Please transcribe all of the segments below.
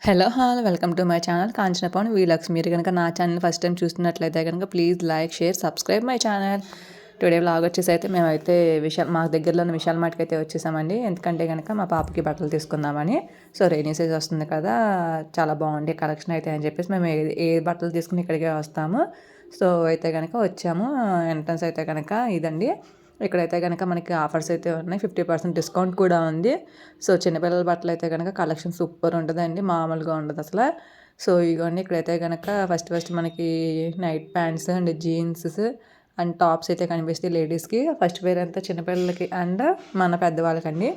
Hello all welcome to my channel Kanchana Pavan vlogs. మీరు కనుక నా ఛానల్ ఫస్ట్ టైం చూస్తున్నట్లయితే కనుక please like share subscribe my channel. Today vlog వచ్చేసి అయితే మేమైతే మా దగ్గరలో ఉన్న విశాల్ మార్ట్కి అయితే వచ్చేసామండి. ఎందుకంటే కనుక మా పాపకి బట్టలు తీసుకుందామని. సో రైనీ సీజన్ వస్తుంది కదా, చాలా బాగుండే కలెక్షన్ అయితే అని చెప్పేసి మేము ఏ బట్టలు తీసుకుని ఇక్కడికే వస్తాము. సో అయితే కనుక వచ్చాము. ఎంట్రన్స్ అయితే కనుక ఇదండి. ఇక్కడైతే కనుక మనకి ఆఫర్స్ అయితే ఉన్నాయి, 50% డిస్కౌంట్ కూడా ఉంది. సో చిన్నపిల్లల బట్టలు అయితే కనుక కలెక్షన్ సూపర్ ఉంటుందండి, మామూలుగా ఉండదు అసలు. సో ఇవన్నీ ఇక్కడైతే కనుక ఫస్ట్ మనకి night pants and jeans and tops అయితే కనిపిస్తాయి లేడీస్కి. ఫస్ట్ వేర్ అంతా చిన్నపిల్లలకి అండ్ మన పెద్దవాళ్ళకండి.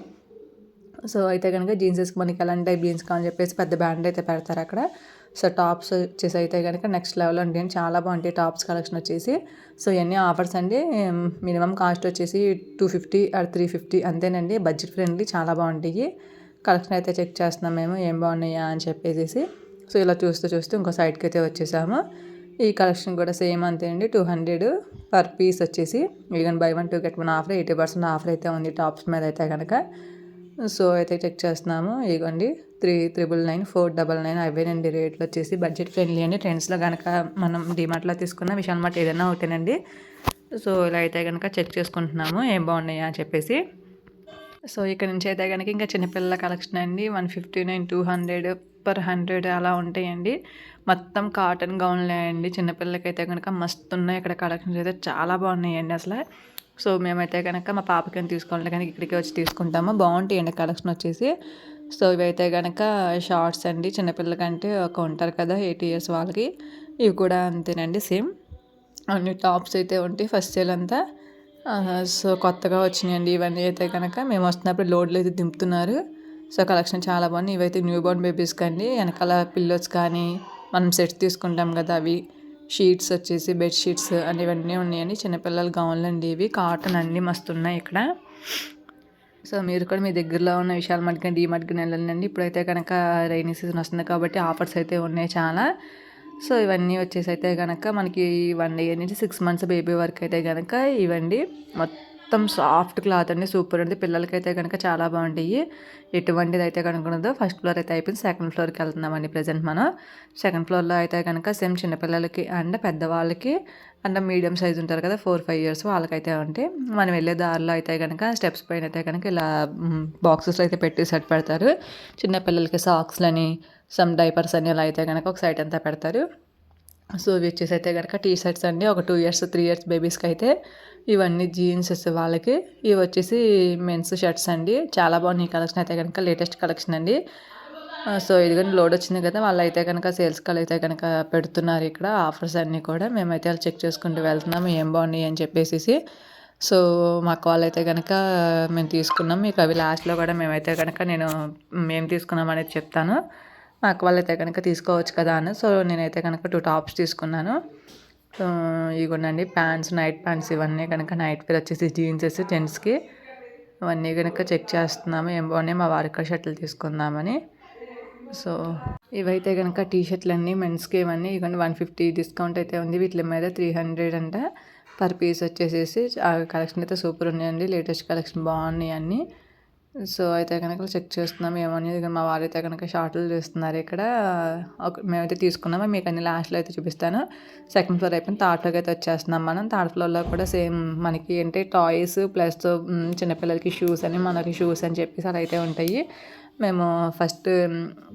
సో అయితే కనుక జీన్సెస్కి మనకి ఎలాంటి టైప్ జీన్స్ కావాలని చెప్పేసి పెద్ద బ్యాండ్ అయితే పెడతారు అక్కడ. సో టాప్స్ వచ్చేసి అయితే కనుక నెక్స్ట్ లెవెల్ అండి, చాలా బాగుంటాయి టాప్స్ కలెక్షన్ వచ్చేసి. సో ఇవన్నీ ఆఫర్స్ అండి. మినిమం కాస్ట్ వచ్చేసి 250 ఆర్ 350 అంతేనండి. బడ్జెట్ ఫ్రెండ్లీ, చాలా బాగుంటాయి. కలెక్షన్ అయితే చెక్ చేస్తున్నాం మేము ఏం బాగున్నాయా అని చెప్పేసి. సో ఇలా చూస్తూ ఇంకో సైడ్కి అయితే వచ్చేసాము. ఈ కలెక్షన్ కూడా సేమ్ అంతే అండి, 200 పర్ పీస్ వచ్చేసి. Even by 1 2 get 1 offer, 80% offer అయితే ఉంది టాప్స్ మీద అయితే కనుక. సో అయితే చెక్ చేస్తున్నాము. ఇగోండి 3999 499 అవేనండి రేట్లు వచ్చేసి. బడ్జెట్ ఫ్రెండ్లీ అండి. ట్రెండ్స్లో కనుక మనం డిమార్ట్లో తీసుకున్న విశాల్ మార్ట్ ఏదైనా ఒకటేనండి. సో ఇలా అయితే కనుక చెక్ చేసుకుంటున్నాము ఏం బాగున్నాయా అని చెప్పేసి. సో ఇక్కడ నుంచి అయితే కనుక ఇంకా చిన్నపిల్లల కలెక్షన్ అండి. 159 200 per 100 అలా ఉంటాయండి. మొత్తం కాటన్ గౌన్లే అండి. చిన్నపిల్లలకైతే కనుక మస్తు ఉన్నాయి ఇక్కడ కలెక్షన్స్ అయితే, చాలా బాగున్నాయండి అసలు. సో మేమైతే కనుక మా పాపకి తీసుకోవాలంటే కనుక ఇక్కడికి వచ్చి తీసుకుంటాము. బాగుంటాయండి కలెక్షన్ వచ్చేసి. సో ఇవైతే కనుక షార్ట్స్ అండి, చిన్నపిల్లలకంటే ఒక ఉంటారు కదా 8 years వాళ్ళకి, ఇవి కూడా అంతేనండి సేమ్. అన్ని టాప్స్ అయితే ఉంటాయి ఫస్ట్ సేల్ అంతా. సో కొత్తగా వచ్చినాయండి ఇవన్నీ అయితే కనుక. మేము వస్తున్నప్పుడు లోడ్లు అయితే దింపుతున్నారు. సో కలెక్షన్ చాలా బాగుంది. ఇవైతే న్యూ బోర్న్ బేబీస్కి అండి. వెనకాల పిల్లోస్ కానీ మనం సెట్స్ తీసుకుంటాం కదా అవి, షీట్స్ వచ్చేసి బెడ్షీట్స్ అని ఇవన్నీ ఉన్నాయండి. చిన్నపిల్లల గౌన్లు అండి ఇవి, కాటన్ అన్నీ మస్తు ఉన్నాయి ఇక్కడ. సో మీరు కూడా మీ దగ్గరలో ఉన్న విశాల్ మార్ట్ కానీ డీమార్ట్ కానీ వెళ్ళండి. ఇప్పుడైతే కనుక రైనీ సీజన్ వస్తుంది కాబట్టి ఆఫర్స్ అయితే ఉన్నాయి చాలా. సో ఇవన్నీ వచ్చేసి అయితే కనుక మనకి 1 year నుంచి 6 months బేబీ వరకు అయితే కనుక ఇవ్వండి. మొత్తం సాఫ్ట్ క్లాత్ అండి, సూపర్ ఉంది. పిల్లలకైతే కనుక చాలా బాగుంటాయి. ఎటువంటిది అయితే కనుక ఉండదు. ఫస్ట్ ఫ్లోర్ అయితే అయిపోయింది, సెకండ్ ఫ్లోర్కి వెళ్తున్నామండి ప్రజెంట్ మనం. సెకండ్ ఫ్లోర్లో అయితే కనుక సేమ్ చిన్నపిల్లలకి అండ్ పెద్దవాళ్ళకి అండ్ మీడియం సైజ్ ఉంటారు కదా 4-5 years వాళ్ళకైతే ఉంటాయి. మనం వెళ్ళే దారిలో అయితే కనుక స్టెప్స్ పైన అయితే కనుక ఇలా బాక్సెస్లో అయితే పెట్టి సెట్ పెడతారు. చిన్నపిల్లలకి సాక్స్లని సమ్ డైపర్స్ అని ఇలా అయితే కనుక ఒక సైడ్ అంతా పెడతారు. సో ఇవి వచ్చేసి అయితే కనుక టీ షర్ట్స్ అండి. ఒక 2 years 3 years బేబీస్కి అయితే ఇవన్నీ జీన్సెస్ వాళ్ళకి. ఇవి వచ్చేసి మెన్స్ షర్ట్స్ అండి. చాలా బాగున్నాయి కలెక్షన్ అయితే కనుక, లేటెస్ట్ కలెక్షన్ అండి. సో ఇదిగోండి లోడ్ వచ్చింది కదా, వాళ్ళు అయితే కనుక సేల్స్ కాల్ అయితే కనుక పెడుతున్నారు ఇక్కడ ఆఫర్స్ అన్నీ కూడా. మేమైతే అలా చెక్ చేసుకుంటూ వెళ్తున్నాము ఏం బాగున్నాయి అని చెప్పేసి. సో మా కాల్ అయితే కనుక మేము తీసుకున్నాం. మీకు అవి లాస్ట్లో కూడా మేమైతే కనుక మేము తీసుకున్నాం అనేది చెప్తాను. మా అక్క వాళ్ళైతే కనుక తీసుకోవచ్చు కదా అని. సో నేనైతే కనుక 2 టాప్స్ తీసుకున్నాను. ఇగోండి ప్యాంట్స్, నైట్ ప్యాంట్స్ ఇవన్నీ కనుక నైట్ వేర్ వచ్చేసి జీన్సెస్ జెంట్స్కి. ఇవన్నీ కనుక చెక్ చేస్తున్నాము ఏం బాగున్నాయి, మా వారికి షర్ట్లు తీసుకుందామని. సో ఇవైతే కనుక టీ షర్ట్లు అన్నీ మెన్స్కి ఇవన్నీ. ఇవన్నీ 150 డిస్కౌంట్ అయితే ఉంది. వీటి మీద 300 అంట పర్ పీస్ వచ్చేసేసి. ఆ కలెక్షన్ అయితే సూపర్ ఉన్నాయండి, లేటెస్ట్ కలెక్షన్ బాగున్నాయి అన్నీ. సో అయితే కనుక చెక్ చేస్తున్నాం ఏమనేది. మా వారైతే కనుక షార్ట్లు చేస్తున్నారు ఇక్కడ. మేమైతే తీసుకున్నాము, మీకు అన్ని లాస్ట్లో అయితే చూపిస్తాను. సెకండ్ ఫ్లోర్ అయిపోయింది, థర్డ్ ఫ్లోర్కి అయితే వచ్చేస్తున్నాం మనం. థర్డ్ ఫ్లోర్లో కూడా సేమ్ మనకి అంటే టాయ్స్ ప్లస్ చిన్నపిల్లలకి షూస్ అని మనకి షూస్ అని చెప్పేసి అలా అయితే ఉంటాయి. మేము ఫస్ట్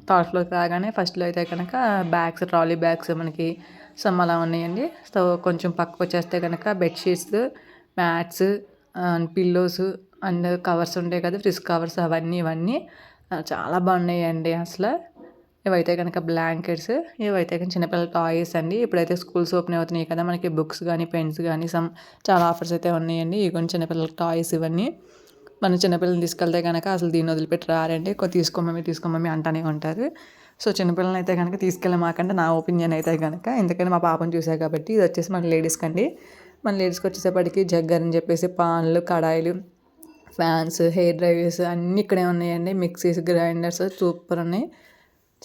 థర్డ్ ఫ్లోర్కి రాగానే ఫస్ట్లో అయితే కనుక బ్యాగ్స్, ట్రాలీ బ్యాగ్స్ మనకి సమ్ అలా ఉన్నాయండి. సో కొంచెం పక్కకు వచ్చేస్తే కనుక bedsheets, mats and pillows and covers ఉంటాయి కదా, ఫ్రిజ్ కవర్స్ ఇవన్నీ చాలా బాగున్నాయండి అసలు. ఇవైతే కనుక బ్లాంకెట్స్, ఇవైతే కనుక చిన్నపిల్లల టాయ్స్ అండి. ఇప్పుడైతే స్కూల్స్ ఓపెన్ అవుతున్నాయి కదా, మనకి బుక్స్ కానీ పెన్స్ కానీ చాలా ఆఫర్స్ అయితే ఉన్నాయండి. ఇవి కొన్ని చిన్నపిల్లల టాయ్స్ ఇవన్నీ. మన చిన్నపిల్లల్ని తీసుకెళ్తే కనుక అసలు దీన్ని వదిలిపెట్టి రారండి. తీసుకోమమ్మీ అంటానే ఉంటారు. సో చిన్నపిల్లల్ని అయితే కనుక తీసుకెళ్ళమాకంటే నా ఒపీనియన్ అయితే కనుక. ఎందుకంటే మా పాపను చూసాను కాబట్టి. ఇది వచ్చేసి మన లేడీస్కి అండి. మన లేడీస్కి వచ్చేసేపటికి జగ్గర్ అని చెప్పేసి పాన్లు, కడాయిలు, ఫ్యాన్స్, హెయిర్ డ్రైయర్స్ అన్నీ ఇక్కడే ఉన్నాయండి. మిక్సీస్, గ్రైండర్స్ సూపర్ ఉన్నాయి,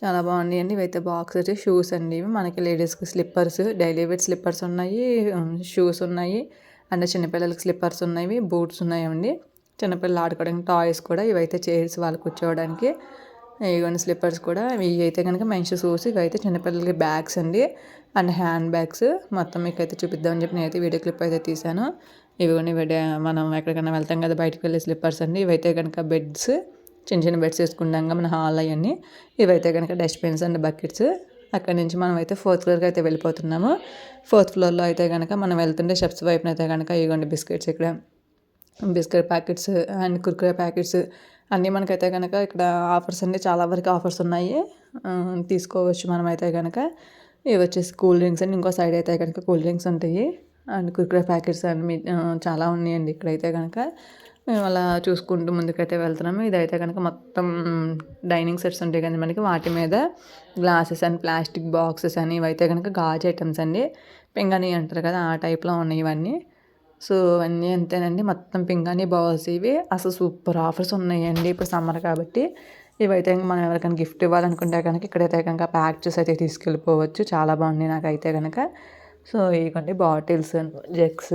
చాలా బాగున్నాయండి. ఇవైతే బాక్స్ వచ్చి షూస్ అండి. ఇవి మనకి లేడీస్కి స్లిప్పర్స్, డైలీ వేర్ స్లిప్పర్స్ ఉన్నాయి, షూస్ ఉన్నాయి అండ్ చిన్నపిల్లలకి స్లిప్పర్స్ ఉన్నాయి, బూట్స్ ఉన్నాయండి. చిన్నపిల్లలు ఆడుకోవడానికి టాయ్స్ కూడా. ఇవైతే చైర్స్ వాళ్ళు కూర్చోవడానికి. ఇవన్నీ స్లిప్పర్స్ కూడా ఇవి అయితే కనుక మెన్స్ షూస్, ఇవైతే చిన్నపిల్లలకి బ్యాగ్స్ అండి అండ్ హ్యాండ్ బ్యాగ్స్. మొత్తం మీకైతే చూపిద్దామని చెప్పి నేనైతే వీడియో క్లిప్ అయితే తీశాను. ఇవిగోని మనం ఎక్కడికైనా వెళ్తాం కదా బయటకు వెళ్ళే స్లిప్పర్స్ అండి. ఇవైతే కనుక బెడ్స్, చిన్న చిన్న బెడ్స్ వేసుకుంటాం మన హాల్ అవన్నీ. ఇవైతే కనుక డస్ట్బిన్స్ అండ్ బకెట్స్. అక్కడి నుంచి మనం అయితే 4th ఫ్లోర్కి అయితే వెళ్ళిపోతున్నాము. 4th ఫ్లోర్లో అయితే కనుక మనం వెళ్తుంటే స్టెప్స్ వైపున అయితే కనుక ఇవ్వండి బిస్కెట్స్, ఇక్కడ biscuit packets and Kurkure packets అన్నీ మనకైతే కనుక ఇక్కడ ఆఫర్స్ అండి, చాలా వరకు ఆఫర్స్ ఉన్నాయి, తీసుకోవచ్చు మనమైతే కనుక. ఇవి వచ్చేసి కూల్ డ్రింక్స్ అండి. ఇంకో సైడ్ అయితే కనుక కూల్ డ్రింక్స్ ఉంటాయి అండ్ కుర్కురే ప్యాకెట్స్ అండ్ చాలా ఉన్నాయండి ఇక్కడైతే కనుక. మేము అలా చూసుకుంటూ ముందుకైతే వెళ్తున్నాము. ఇదైతే కనుక మొత్తం డైనింగ్ సెట్స్ ఉంటాయి కదా మనకి, వాటి మీద గ్లాసెస్ అండ్ ప్లాస్టిక్ బాక్సెస్ అని ఇవైతే కనుక గాజు ఐటమ్స్ అండి. పింగాణి అంటారు కదా ఆ టైప్లో ఉన్నాయి ఇవన్నీ. సో అన్నీ అంతేనండి, మొత్తం పింగాణి బౌల్స్ ఇవి. అసలు సూపర్ ఆఫర్స్ ఉన్నాయండి ఇప్పుడు సమ్మర్ కాబట్టి. ఇవైతే మనం ఎవరికైనా గిఫ్ట్ ఇవ్వాలనుకుంటే కనుక ఇక్కడైతే కనుక ప్యాక్ చేసి అయితే తీసుకెళ్ళిపోవచ్చు. చాలా బాగున్నాయి నాకైతే కనుక. సో ఇవ్వండి bottles, jugs,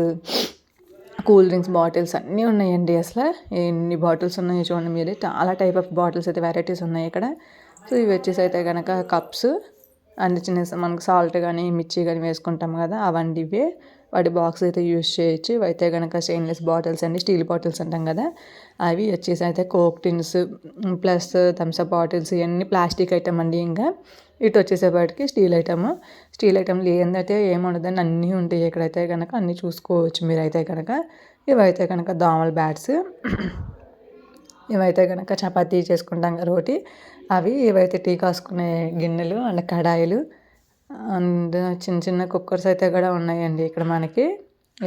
cool drinks bottles అన్నీ ఉన్నాయండి. అసలు ఎన్ని బాటిల్స్ ఉన్నాయో చూడండి మీరే. చాలా టైప్ ఆఫ్ బాటిల్స్ అయితే వెరైటీస్ ఉన్నాయి ఇక్కడ. సో ఇవి వచ్చేసి అయితే కనుక కప్స్ అండ్ చిన్న మనకు సాల్ట్ కానీ మిర్చి కానీ వేసుకుంటాం కదా అవండి ఇవి. వాటి బాక్స్ అయితే యూస్ చేయొచ్చు. ఇవైతే కనుక స్టెయిన్లెస్ బాటిల్స్ అండి, స్టీల్ బాటిల్స్ అంటాం కదా అవి. వచ్చేసి అయితే coke tins plus Thums Up bottles ఇవన్నీ ప్లాస్టిక్ ఐటమ్ అండి. ఇంకా ఇటు వచ్చేసేపాటికి స్టీల్ ఐటమ్. స్టీల్ ఐటమ్లు ఏంటంటే ఏముండదని అన్నీ ఉంటాయి ఇక్కడైతే కనుక, అన్నీ చూసుకోవచ్చు మీరైతే కనుక. ఇవైతే కనుక దోమల బ్యాట్స్, ఇవైతే కనుక చపాతీ చేసుకుంటాం రోటి అవి. ఇవైతే టీ కాసుకునే గిన్నెలు అండ్ కడాయిలు అండ్ చిన్న చిన్న కుక్కర్స్ అయితే కూడా ఉన్నాయండి ఇక్కడ మనకి.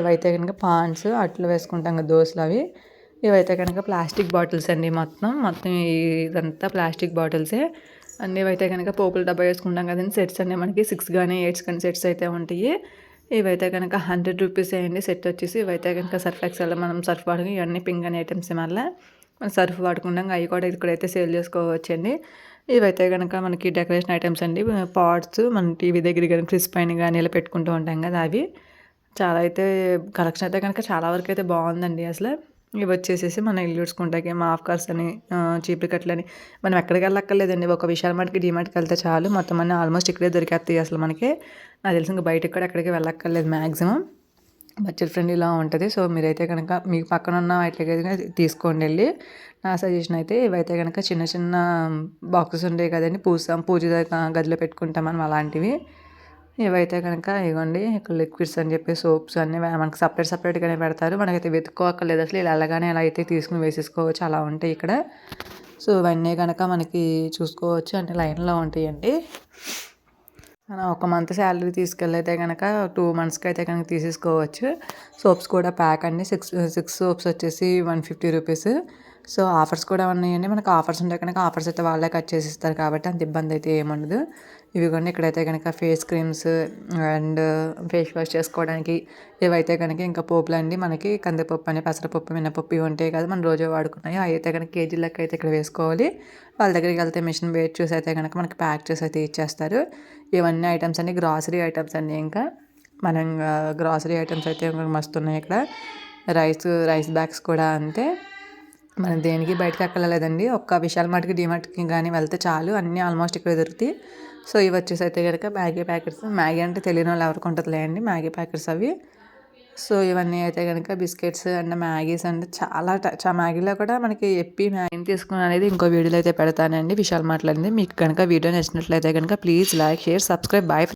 ఇవైతే కనుక పాన్స్ అట్లు వేసుకుంటాం కదా దోశలు అవి. ఇవైతే కనుక ప్లాస్టిక్ బాటిల్స్ అండి. మొత్తం ఇదంతా ప్లాస్టిక్ బాటిల్సే అన్నీ. ఇవైతే కనుక పోపుల డబ్బా వేసుకుంటాం కదండి. సెట్స్ అన్నీ మనకి 6 కానీ 8 కానీ సెట్స్ అయితే ఉంటాయి. ఇవైతే కనుక 100 రూపీస్ అయ్యండి సెట్ వచ్చేసి. ఇవైతే కనుక సర్ఫ్ ఎక్సెల్ మనం సర్ఫ్ వాడుకుని ఇవన్నీ పింగాణి ఐటమ్స్ మళ్ళీ మనం సర్ఫ్ వాడుకుంటాం అవి కూడా ఇక్కడైతే సేల్ చేసుకోవచ్చండి. ఇవైతే కనుక మనకి డెకరేషన్ ఐటమ్స్ అండి. పాట్స్ మన టీవీ దగ్గర కానీ ఫ్రిడ్జ్ పైన కానీ ఇలా పెట్టుకుంటూ ఉంటాం కదా అవి. చాలా అయితే కలెక్షన్ అయితే కనుక చాలా వరకు అయితే బాగుందండి అసలు. ఇవి వచ్చేసేసి మన ఇల్లు ఉడ్చుకుంటాకి మాఫ్ కార్స్ అని, చీపురు కట్టలని మనం ఎక్కడికి వెళ్ళక్కర్లేదండి. ఒక విశాల్ మార్ట్కి, డీమార్ట్కి వెళ్తే చాలు మొత్తం అన్నీ ఆల్మోస్ట్ ఇక్కడే దొరికేస్తాయి అసలు మనకి. నాకు తెలిసి ఇంకా బయటకు కూడా ఎక్కడికి వెళ్ళక్కర్లేదు మ్యాక్సిమం. బడ్జెట్ ఫ్రెండ్లీలా ఉంటుంది. సో మీరైతే కనుక మీకు పక్కన ఉన్న వాటికైతే తీసుకోండి వెళ్ళి. నా సజెషన్ అయితే ఇవైతే కనుక చిన్న చిన్న బాక్సెస్ ఉంటాయి కదండి, పూజ గదిలో పెట్టుకుంటాం మనం అలాంటివి. ఇవైతే కనుక ఇవ్వండి ఇక్కడ లిక్విడ్స్ అని చెప్పి సోప్స్ అన్నీ మనకి సపరేట్గానే పెడతారు. మనకైతే వెతుక్కోక్కర్లేదు అసలు. ఇలా వెళ్ళగానే ఎలా అయితే తీసుకుని వేసేసుకోవచ్చు అలా ఉంటాయి ఇక్కడ. సో ఇవన్నీ కనుక మనకి చూసుకోవచ్చు అంటే లైన్లో ఉంటాయండి. మనం ఒక మంత్ శాలరీ తీసుకెళ్ళైతే కనుక 2 మంత్స్కి అయితే కనుక తీసేసుకోవచ్చు. సోప్స్ కూడా ప్యాక్ అండి. 6 సోప్స్ వచ్చేసి 150 రూపీస్. సో ఆఫర్స్ కూడా ఉన్నాయండి. మనకు ఆఫర్స్ ఉంటే కనుక ఆఫర్స్ అయితే వాళ్ళే కట్ చేసి ఇస్తారు కాబట్టి అంత ఇబ్బంది అయితే ఏముండదు. ఇవి కూడా ఇక్కడైతే కనుక face creams and face wash చేసుకోవడానికి ఇవైతే కనుక ఇంకా పోపులు అండి. మనకి కందిపప్పు అని, పెసరపప్పు, మినపప్పు ఇవి ఉంటాయి కదా మనం రోజు వాడుకున్నాయి. అవి అయితే కనుక కేజీ లెక్క అయితే ఇక్కడ వేసుకోవాలి. వాళ్ళ దగ్గరికి వెళ్తే మిషన్ వెయిట్ చూసి అయితే కనుక మనకి ప్యాక్ చేసి అయితే ఇచ్చేస్తారు. ఇవన్నీ ఐటమ్స్ అన్ని గ్రాసరీ ఐటమ్స్ అన్నీ. ఇంకా మనం గ్రాసరీ ఐటమ్స్ అయితే మస్తు ఉన్నాయి ఇక్కడ. రైస్ బ్యాగ్స్ కూడా అంతే. మనం దేనికి బయటకు ఎక్కలేదండి. ఒక్క విశాల్ మార్ట్కి, డీమార్ట్కి కానీ వెళ్తే చాలు అన్నీ ఆల్మోస్ట్ ఇక్కడ దొరుకుతాయి. సో ఇవి వచ్చేసి అయితే కనుక మ్యాగీ ప్యాకెట్స్. మ్యాగీ అంటే తెలియని వాళ్ళు ఎవరికి ఉంటుందిలే అండి మ్యాగీ ప్యాకెట్స్ అవి. సో ఇవన్నీ అయితే కనుక బిస్కెట్స్ అండ్ మ్యాగీస్ అండ్ చాలా మ్యాగీలో కూడా మనకి ఎప్పి మ్యాగీని తీసుకుని అనేది ఇంకో వీడియోలో అయితే పెడతానండి విశాల్ మార్ట్లో. మీకు కనుక వీడియో నచ్చినట్లయితే కనుక please like, share, subscribe. Bye.